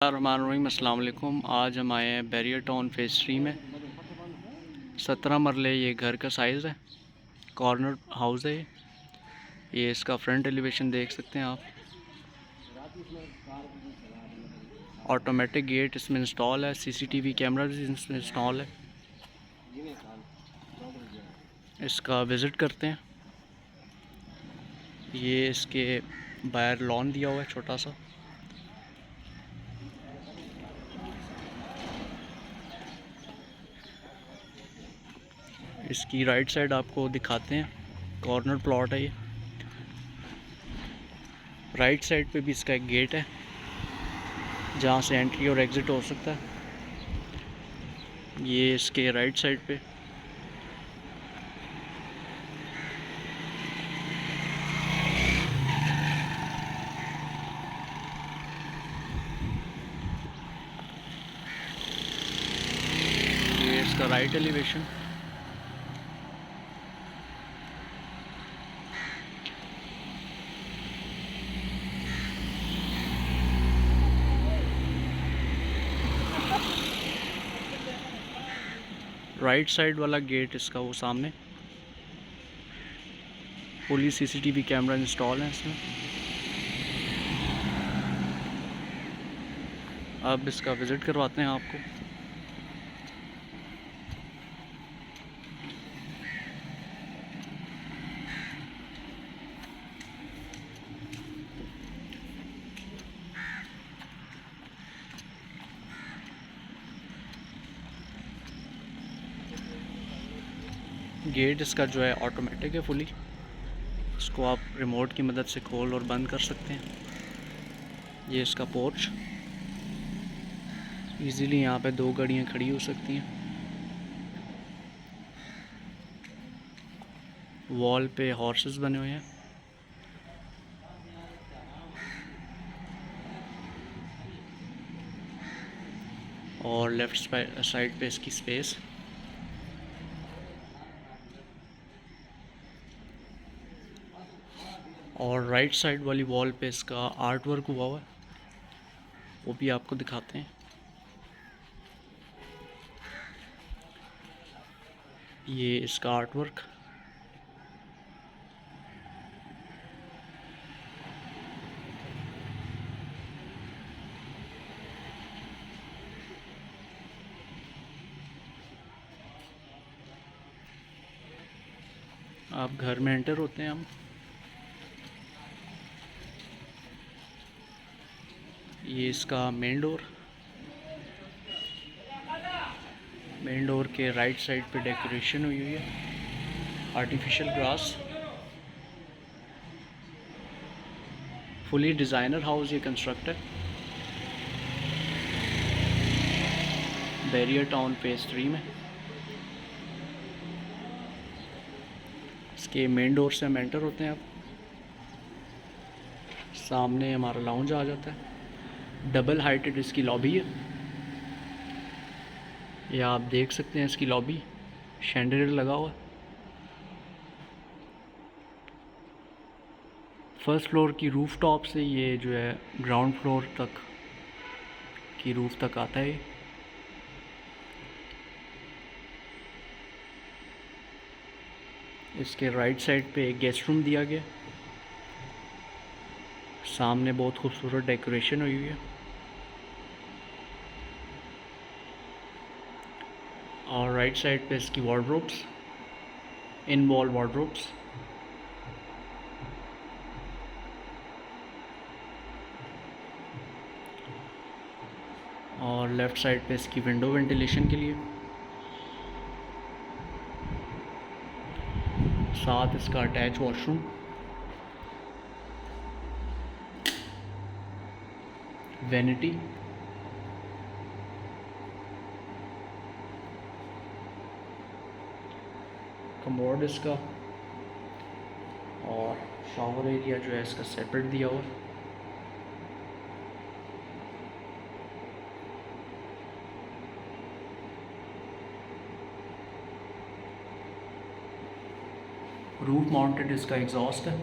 अस्सलाम वालेकुम। आज हम आए हैं बैरियर टाउन फेज़ 3 में। 17 मरले ये घर का साइज़ है। कॉर्नर हाउस है ये इसका फ्रंट एलिवेशन देख सकते हैं आप। ऑटोमेटिक गेट इसमें इंस्टॉल है। सीसीटीवी कैमरा भी इसमें इंस्टॉल है। इसका विज़िट करते हैं। ये इसके बाहर लॉन दिया हुआ है छोटा सा। इसकी राइट साइड आपको दिखाते हैं। कॉर्नर प्लॉट है ये। राइट साइड पे भी इसका एक गेट है जहाँ से एंट्री और एग्ज़िट हो सकता है। ये इसके राइट साइड पे ये इसका राइट एलिवेशन। राइट साइड वाला गेट इसका वो सामने। फुली सीसीटीवी कैमरा इंस्टॉल है इसमें। अब इसका विज़िट करवाते हैं आपको। गेट इसका जो है ऑटोमेटिक है फुली। इसको आप रिमोट की मदद से खोल और बंद कर सकते हैं। ये इसका पोर्च। इजीली यहाँ पे 2 गाड़ियाँ खड़ी हो सकती हैं। वॉल पे हॉर्सेस बने हुए हैं। और लेफ़्ट साइड पे इसकी स्पेस। और राइट साइड वाली वॉल पे इसका आर्ट वर्क हुआ हुआ है, वो भी आपको दिखाते हैं। ये इसका आर्ट वर्क। आप घर में एंटर होते हैं हम। ये इसका मेन डोर। मेन डोर के राइट साइड पे डेकोरेशन हुई हुई है, artificial grass. Fully designer house ये कंस्ट्रक्ट है बैरियर टाउन फेज़ 3 में। इसके मेन डोर से हम एंटर होते हैं। अब सामने हमारा लाउंज आ जाता है। डबल हाइटेड इसकी लॉबी है। ये आप देख सकते हैं इसकी लॉबी। शैंडलियर लगा हुआ है। फर्स्ट फ्लोर की रूफ टॉप से ये जो है ग्राउंड फ्लोर तक की रूफ तक आता है। इसके राइट साइड पे एक गेस्ट रूम दिया गया। सामने बहुत खूबसूरत डेकोरेशन हुई हुई है। और राइट साइड पे इसकी वार्डरोब्स, इन वॉल वार्डरोब्स। और लेफ़्ट साइड पे इसकी विंडो वेंटिलेशन के लिए। साथ इसका अटैच वॉशरूम। वैनिटी। कमोड इसका। और शावर एरिया जो है इसका सेपरेट दिया हुआ है। रूफ माउंटेड इसका एग्जॉस्ट है।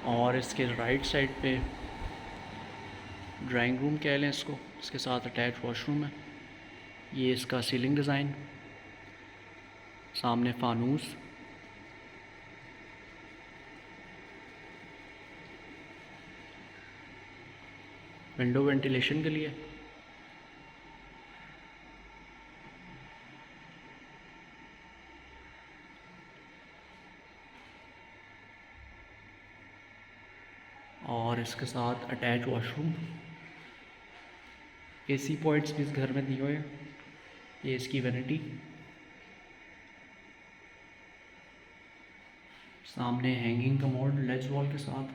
और इसके राइट साइड पे ड्राइंग रूम कह लें इसको, इसके साथ अटैच वॉशरूम है। ये इसका सीलिंग डिज़ाइन, सामने फानूस, विंडो वेंटिलेशन के लिए। और इसके साथ अटैच वॉशरूम। एसी पॉइंट्स भी इस घर में दिए हुए हैं। ये इसकी वैनिटी, सामने हैंगिंग कमोड लेज वॉल के साथ।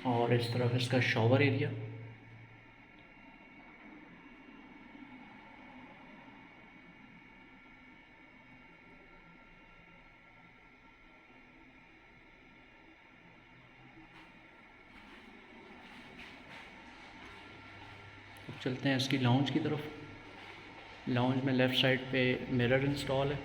और इस तरफ इसका शॉवर एरिया। अब चलते हैं इसकी लाउंज की तरफ। लाउंज में लेफ़्ट साइड पे मिरर इंस्टॉल है।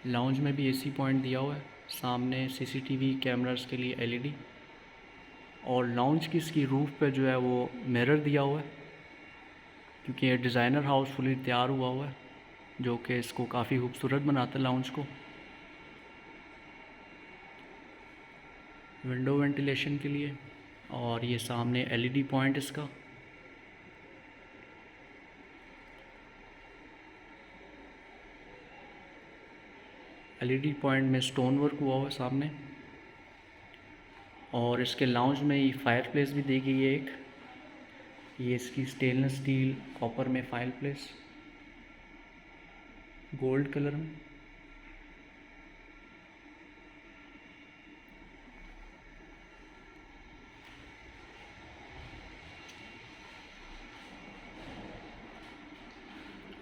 लाउंज में भी एसी पॉइंट दिया हुआ है, सामने सीसीटीवी कैमरास के लिए एलईडी। और लाउंज की इसकी रूफ़ पे जो है वो मिरर दिया हुआ है, क्योंकि ये डिज़ाइनर हाउस फुली तैयार हुआ हुआ है, जो कि इसको काफ़ी खूबसूरत बनाता है लाउंज को। विंडो वेंटिलेशन के लिए। और ये सामने एलईडी पॉइंट इसका। एलईडी पॉइंट में स्टोन वर्क हुआ हुआ है सामने। और इसके लाउंज में ये फायर प्लेस भी दी गई है एक। ये इसकी स्टेनलेस स्टील कॉपर में फायर प्लेस, गोल्ड कलर में।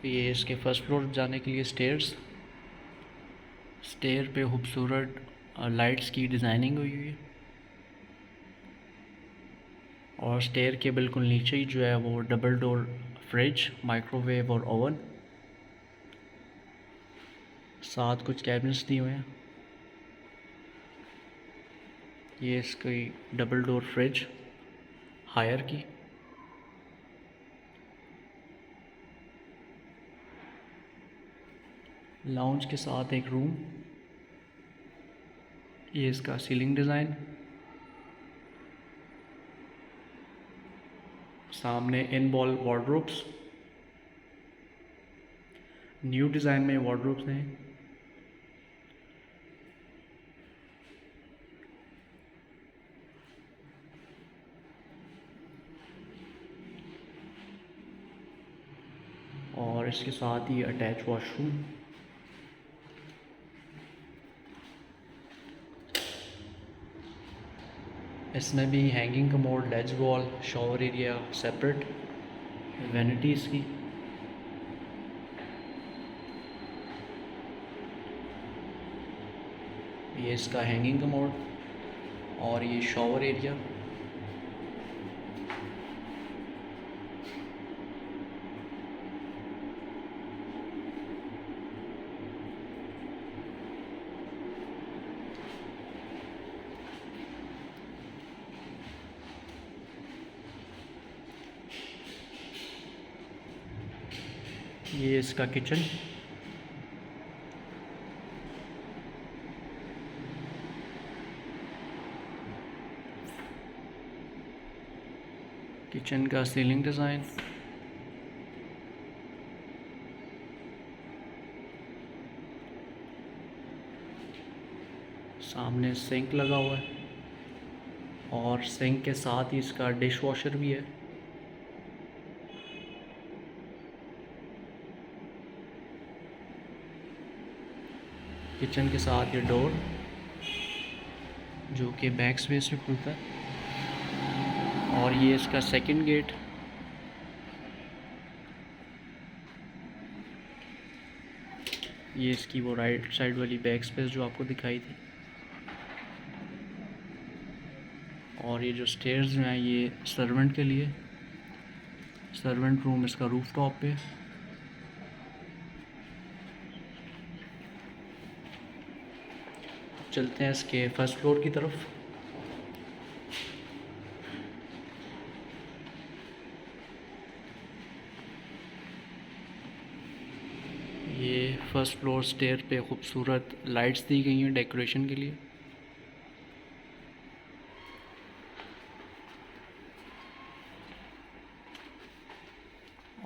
ये इसके फर्स्ट फ्लोर जाने के लिए स्टेयर्स। स्टेयर पे खूबसूरत लाइट्स की डिज़ाइनिंग हुई हुई है। और स्टेयर के बिल्कुल नीचे ही जो है वो डबल डोर फ्रिज, माइक्रोवेव और ओवन, साथ कुछ कैबिनेट्स दिए हुए हैं। ये इसकी डबल डोर फ्रिज हायर की। लाउंज के साथ एक रूम। ये इसका सीलिंग डिज़ाइन, सामने in wall wardrobes, new design में वार्डरोब्स हैं। और इसके साथ ही अटैच वॉशरूम। इसमें भी hanging commode, ledge wall, shower area separate, vanities की। ये इसका हैंगिंग कमोड और ये शॉवर एरिया। ये इसका किचन। किचन का सीलिंग डिज़ाइन। सामने सिंक लगा हुआ है और सिंक के साथ ही इसका डिश वॉशर भी है। किचन के साथ ये डोर जो कि बैक स्पेस में खुलता है। और ये इसका सेकंड गेट। ये इसकी वो राइट साइड वाली बैक स्पेस जो आपको दिखाई थी। और ये जो स्टेयर्स जो हैं ये सर्वेंट के लिए, सर्वेंट रूम इसका रूफ टॉप पे। चलते हैं इसके फर्स्ट फ्लोर की तरफ। ये फर्स्ट फ्लोर स्टेयर पे खूबसूरत लाइट्स दी गई हैं डेकोरेशन के लिए।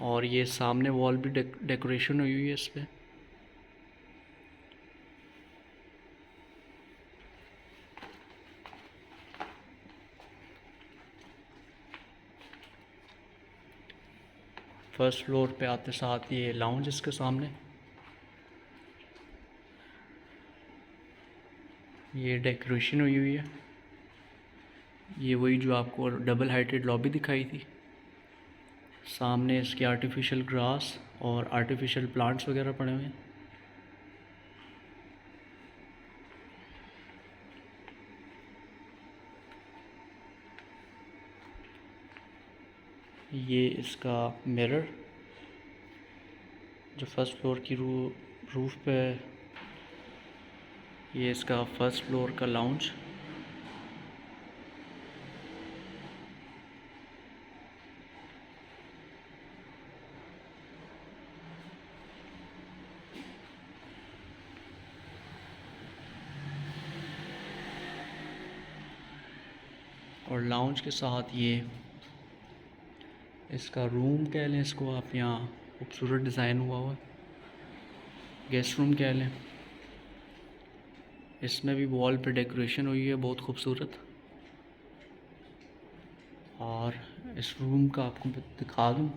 और ये सामने वॉल भी डेकोरेशन हुई हुई है इस पर। फर्स्ट फ्लोर पे आते साथ ये लाउंज इसके सामने। ये डेकोरेशन हुई हुई है। ये वही जो आपको डबल हाइटेड लॉबी दिखाई थी। सामने इसके आर्टिफिशियल ग्रास और आर्टिफिशियल प्लांट्स वगैरह पड़े हुए हैं। ये इसका मिरर जो फर्स्ट फ्लोर की रूफ पे है। ये इसका फर्स्ट फ्लोर का लाउंज। और लाउंज के साथ ये इसका रूम कह लें इसको आप, यहाँ खूबसूरत डिज़ाइन हुआ हुआ है। गेस्ट रूम कह लें। इसमें भी वॉल पे डेकोरेशन हुई है बहुत खूबसूरत। और इस रूम का आपको दिखा दूँ,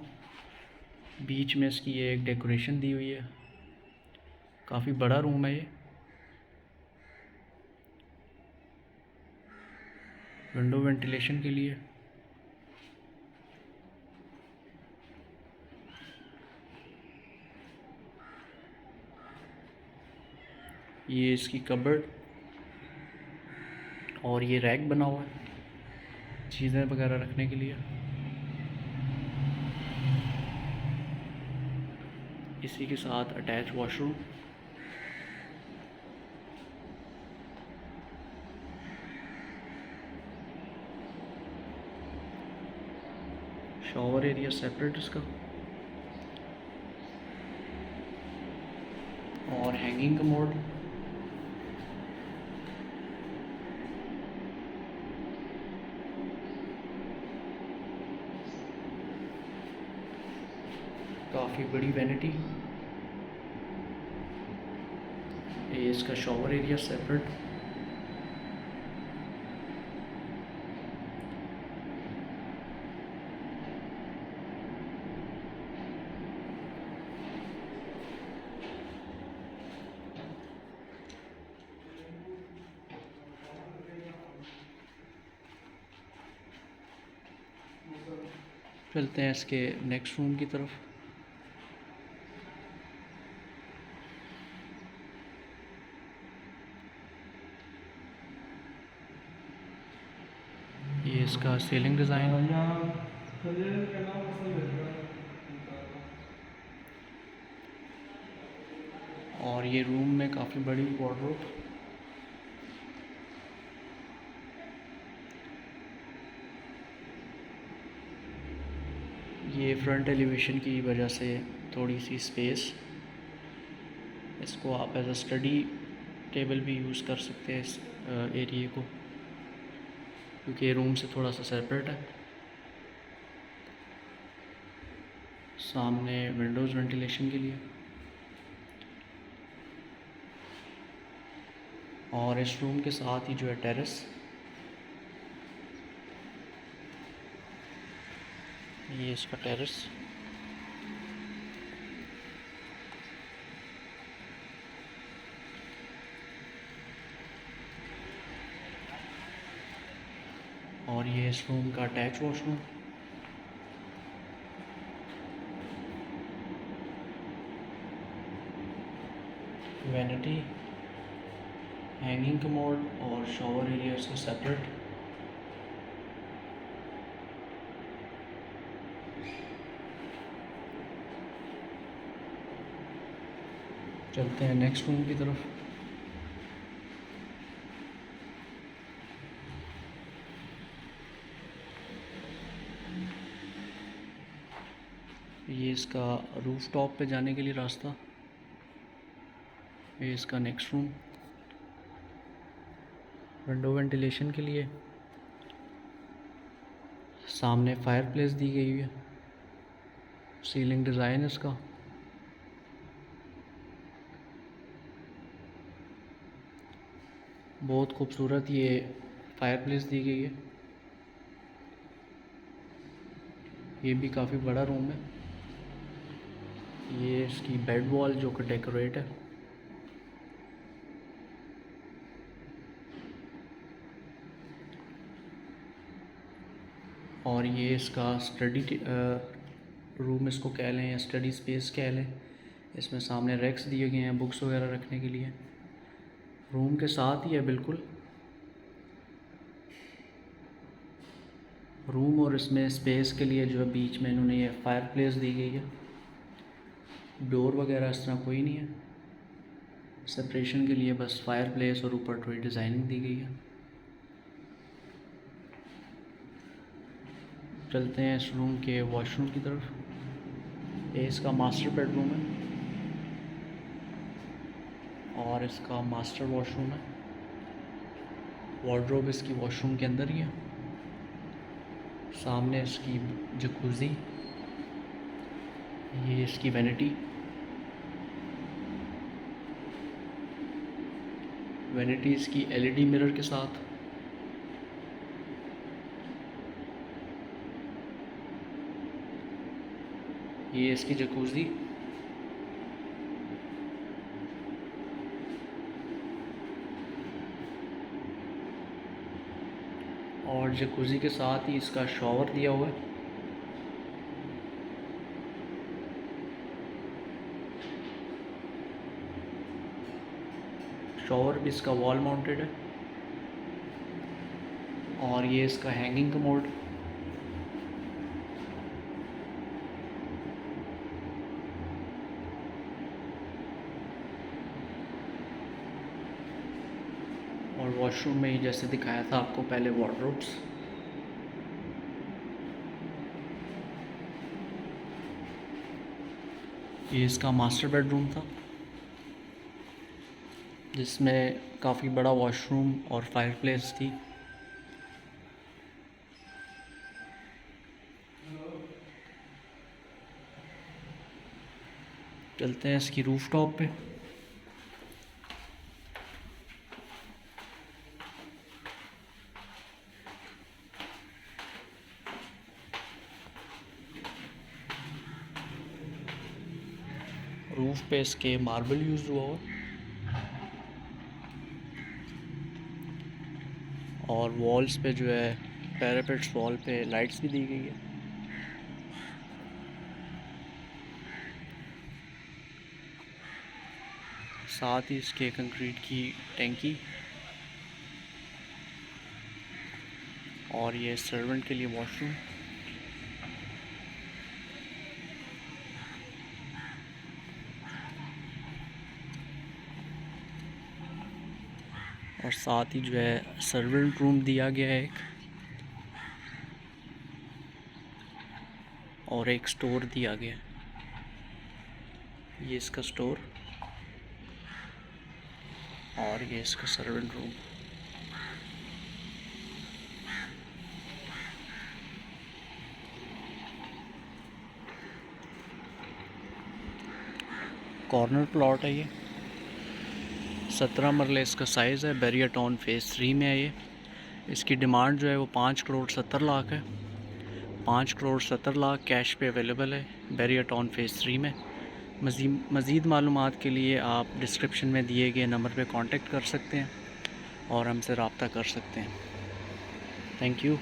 बीच में इसकी ये एक डेकोरेशन दी हुई है। काफ़ी बड़ा रूम है ये। विंडो वेंटिलेशन के लिए। ये इसकी कबर्ड और ये रैक बना हुआ है चीज़ें वगैरह रखने के लिए। इसी के साथ attach washroom. Shower area separate इसका। और हैंगिंग कमोड। काफ़ी बड़ी वैनिटी। ये इसका शॉवर एरिया सेपरेट। चलते हैं इसके नेक्स्ट रूम की तरफ। ये इसका सीलिंग डिज़ाइन। और ये रूम में काफ़ी बड़ी वार्डरोब। ये फ्रंट एलिवेशन की वजह से थोड़ी सी स्पेस, इसको आप एज अ स्टडी टेबल भी यूज़ कर सकते हैं इस एरिए को, क्योंकि ये रूम से थोड़ा सा सेपरेट है। सामने विंडोज़ वेंटिलेशन के लिए। और इस रूम के साथ ही जो है टेरेस। ये इसका टेरेस। और ये इस रूम का attach washroom. Vanity, hanging commode और शॉवर एरिया इसके सेपरेट। चलते हैं नेक्स्ट रूम की तरफ। ये इसका रूफ टॉप पे जाने के लिए रास्ता। ये इसका नेक्स्ट रूम, विंडो वेंटिलेशन के लिए। सामने फायरप्लेस दी गई है, सीलिंग डिज़ाइन इसका। बहुत खूबसूरत ये फायरप्लेस दी गई है। ये भी काफ़ी बड़ा रूम है। ये इसकी बेड वॉल जो कि डेकोरेट है। और ये इसका स्टडी रूम इसको कह लें या स्टडी स्पेस कह लें। इसमें सामने रैक्स दिए गए हैं बुक्स वगैरह रखने के लिए। रूम के साथ ही है बिल्कुल रूम, और इसमें स्पेस के लिए जो है बीच में इन्होंने ये फायर प्लेस दी गई है। डोर वगैरह इस तरह कोई नहीं है, सेपरेशन के लिए बस फायर प्लेस और ऊपर थोड़ी डिज़ाइनिंग दी गई है। चलते हैं इस रूम के वॉशरूम की तरफ। ये इसका मास्टर बेडरूम है और इसका मास्टर वॉशरूम है। वार्डरोब इसकी वॉशरूम के अंदर ही है। सामने इसकी जकूज़ी, ये इसकी वैनिटी। वैनिटी इसकी एलईडी मिरर के साथ। ये इसकी जकूज़ी। और जकूज़ी के साथ ही इसका शॉवर दिया हुआ है। शॉवर भी इसका वॉल माउंटेड है। और ये इसका हैंगिंग कमोड। और वॉशरूम में ही जैसे दिखाया था आपको पहले वार्डरोब्स। ये इसका मास्टर बेडरूम था जिसमें काफ़ी बड़ा वॉशरूम और फायरप्लेस थी। चलते हैं इसकी रूफ टॉप पे। रूफ पे इसके मार्बल यूज़ हुआ हुआ और वॉल्स पे जो है पैरापेट्स वॉल पे लाइट्स भी दी गई है। साथ ही इसके कंक्रीट की टैंकी और ये सर्वेंट के लिए वॉशरूम। और साथ ही जो है सर्वेंट रूम दिया गया है एक, और एक स्टोर दिया गया है। ये इसका स्टोर और ये इसका सर्वेंट रूम। कॉर्नर प्लॉट है ये। 17 मरले इसका साइज़ है। बैरियर टाउन फेज़ 3 में है ये। इसकी डिमांड जो है वो 5,70,00,000 है। 5,70,00,000 कैश पे अवेलेबल है बैरियर टाउन फेज़ 3 में। मज़ीद मालूमात के लिए आप डिस्क्रिप्शन में दिए गए नंबर पे कांटेक्ट कर सकते हैं और हमसे रब्ता कर सकते हैं। Thank you.